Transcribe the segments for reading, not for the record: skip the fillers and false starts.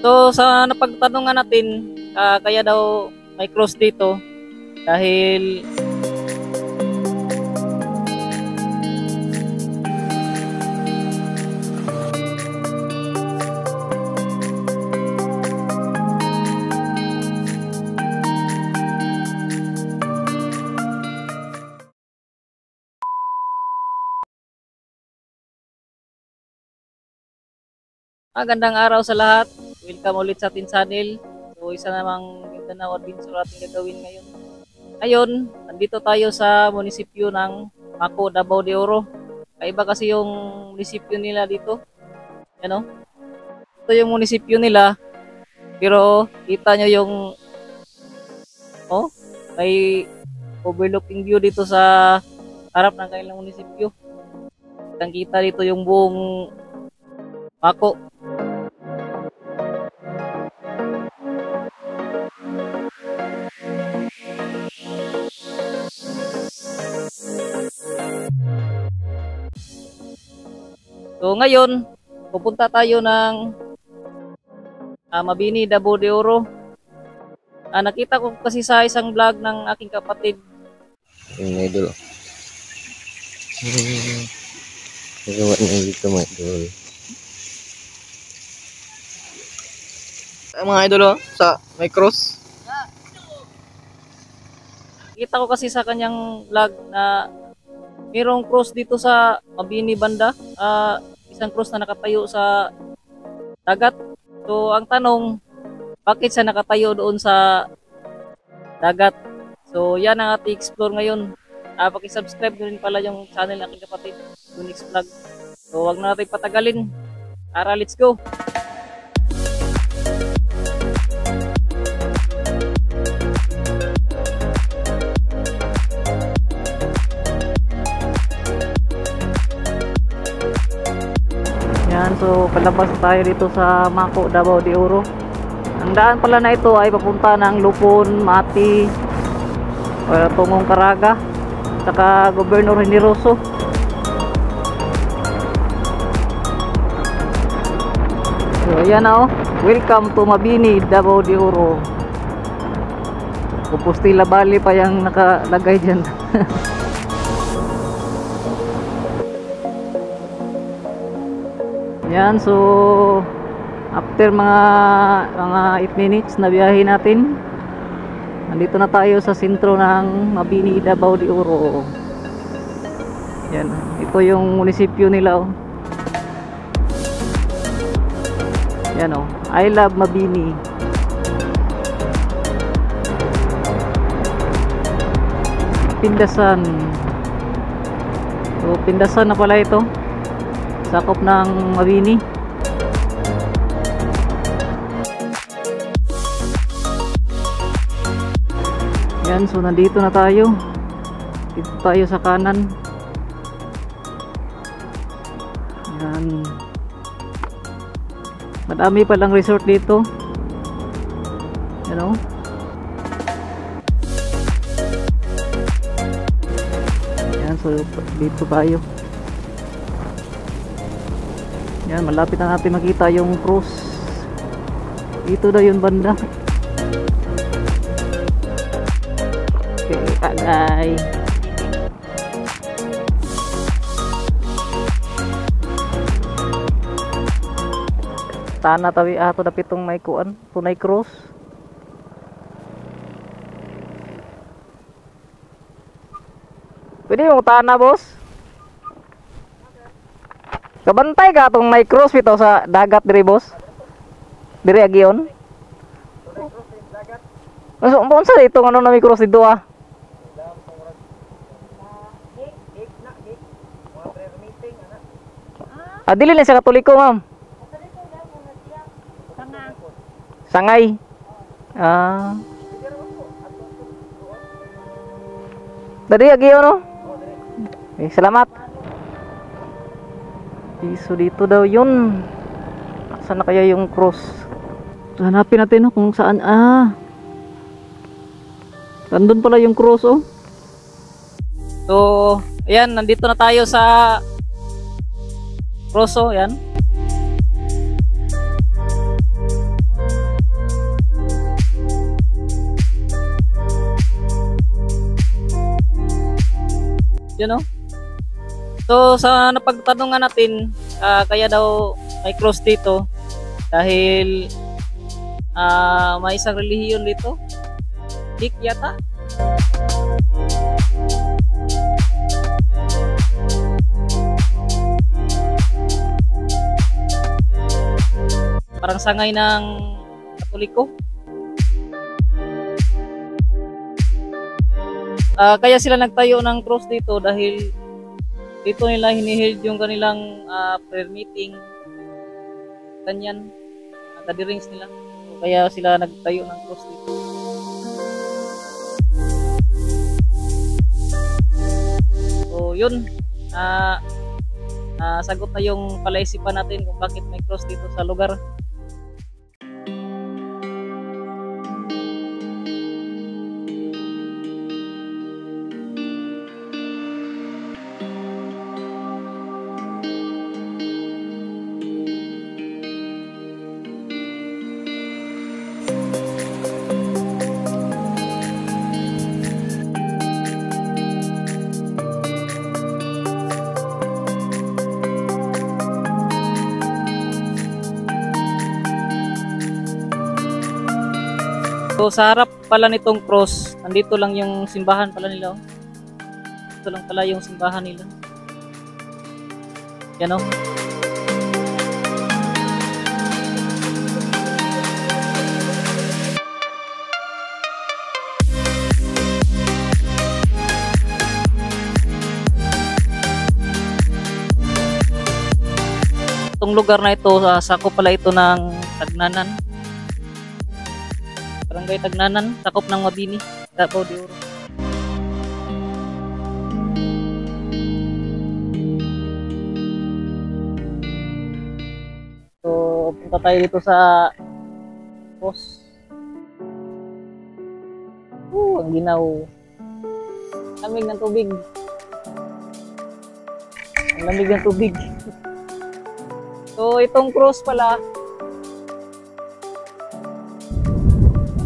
So sa napagtanungan natin, kaya daw may cross dito dahil magandang araw sa lahat. Welcome ulit sa ating channel. So isa namang Mindanao Adventure ating gagawin ngayon. Ngayon, nandito tayo sa munisipyo ng Maco, Davao de Oro. Kaiba kasi yung munisipyo nila dito. Ano? Ito yung munisipyo nila. Pero kita nyo yung may overlooking view dito sa harap ng kanilang munisipyo. Kita dito yung buong Maco. So ngayon, pupunta tayo ng Mabini, Davao de Oro. Nakita ko kasi sa isang vlog ng aking kapatid. Yung idol. Nagawa niya dito mga idol. Ay mga idol sa may cross. Nakita ko kasi sa kanyang vlog na mayroong cross dito sa Mabini banda. Isang cross na nakatayo sa dagat. So ang tanong, bakit siya nakatayo doon sa dagat? So yan ang ating explore ngayon. Paki-subscribe din pala yung channel ng aking kapatid, Unix Vlog. So wag na natin patagalin. Tara, let's go. Yan, so palabas tayo dito sa Maco, Davao de Oro. Ang daan pala na ito ay papunta ng Lupon, Mati, Tungong Caraga, saka Gobernador Generoso. So ayan na welcome to Mabini, Davao de Oro. Compostela Valley pa yung nakalagay dyan. Yan, so after mga 8 minutes na biyahe natin, nandito na tayo sa sentro ng Mabini, Davao de Oro. Yan, ito yung munisipyo nila Yan I love Mabini. Pindasan. So Pindasan na pala ito, sakop ng Mabini. Yan, so nandito na tayo. Dito tayo sa kanan. Yan. Madami palang resort dito. Yan, so dito tayo. Yan, malapit na natin makita yung cross. Dito daw yung banda. Okay, agay. Tana tawi ato dapit tong may kuan, tunay cross. Pwede yung tana, boss? Kabantay ka itong may cross ito sa dagat diri, boss? Diri agion? Unsa dito ano na may cross dito dili lang sa Katoliko, ma'am. Sangay. Diri agion salamat. So dito daw yun. Saan na kaya yung cross? So, hanapin natin kung saan. Nandun pala yung cross So ayan, nandito na tayo sa cross yan. You know? So sa napagtanungan natin, kaya daw may cross dito dahil may isang relihiyon dito. Sikh yata. Parang sangay ng Katoliko. Kaya sila nagtayo ng cross dito dahil dito nila hiniheld yung kanilang prayer meeting, ganyan, gatherings nila. So, kaya sila nagtayo ng cross dito. So yun, sagot na yung palaisipan natin kung bakit may cross dito sa lugar. So sa harap pala nitong cross, nandito lang yung simbahan pala nila. Ito lang pala yung simbahan nila. Yan o. Itong lugar na ito, sakop pala ito ng Tagnanan. Barangay Tagnanan, sakop ng Mabini, Davao de Oro. So, punta tayo dito sa post. Ang ginaw. Lamig ng tubig. Ang lamig ng tubig. So, itong cross pala,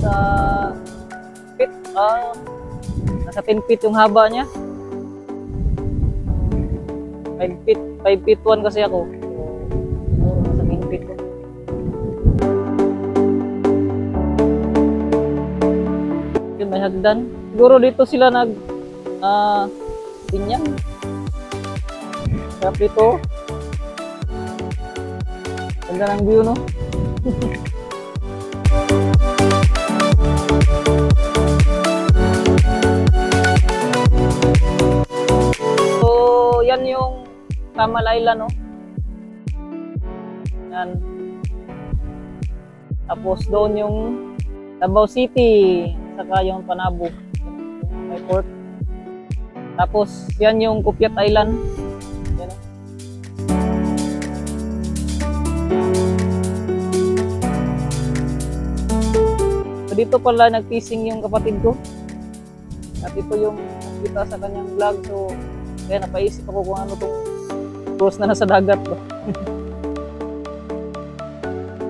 sa feet, nasa 10 feet yung haba niya. 5 feet 1 kasi ako. So, nasa 10 feet ko. Yun, may hagdan. Siguro dito sila tinyang. Sarap dito. Ganda ng view, no? Yan yung Kamal Island, no? Yan. Tapos doon yung Davao City, saka yung Panabo, yung may port. Tapos yan yung Kupiat Island. Yan, no? So dito pala nag-fishing yung kapatid ko. At ito yung nakita sa kanyang vlog. So kaya napaisip ako kung ano itong cross na nasa dagat.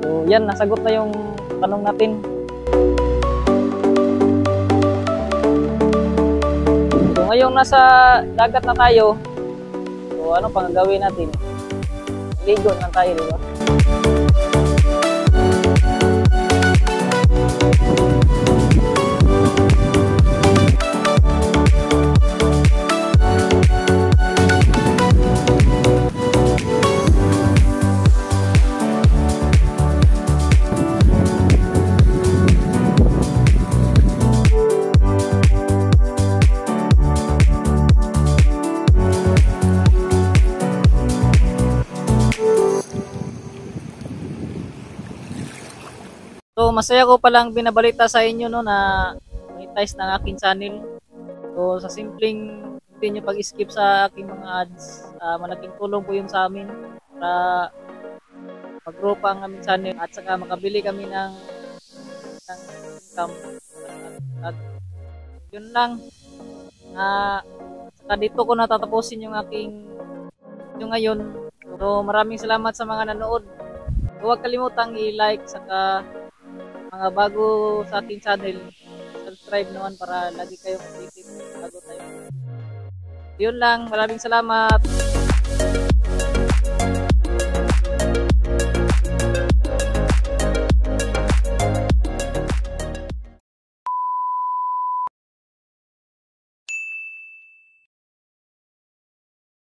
So yan, nasagot na yung tanong natin. So ngayong nasa dagat na tayo, so ano pang gagawin natin? Ligo na tayo, di ba? So masaya ko palang binabalita sa inyo, no, na monetize ng aking channel. So sa simpleng hindi nyo pag-skip sa aking mga ads, malaking tulong po yun sa amin para mag-grow pa ang aming channel at saka makabili kami ng income. At yun lang. Saka dito ko natatapusin yung aking video ngayon. So maraming salamat sa mga nanood. Huwag kalimutang i-like, saka mga bago sa ating channel, subscribe naman para lagi kayong updated bago tayo. Yun lang, maraming salamat.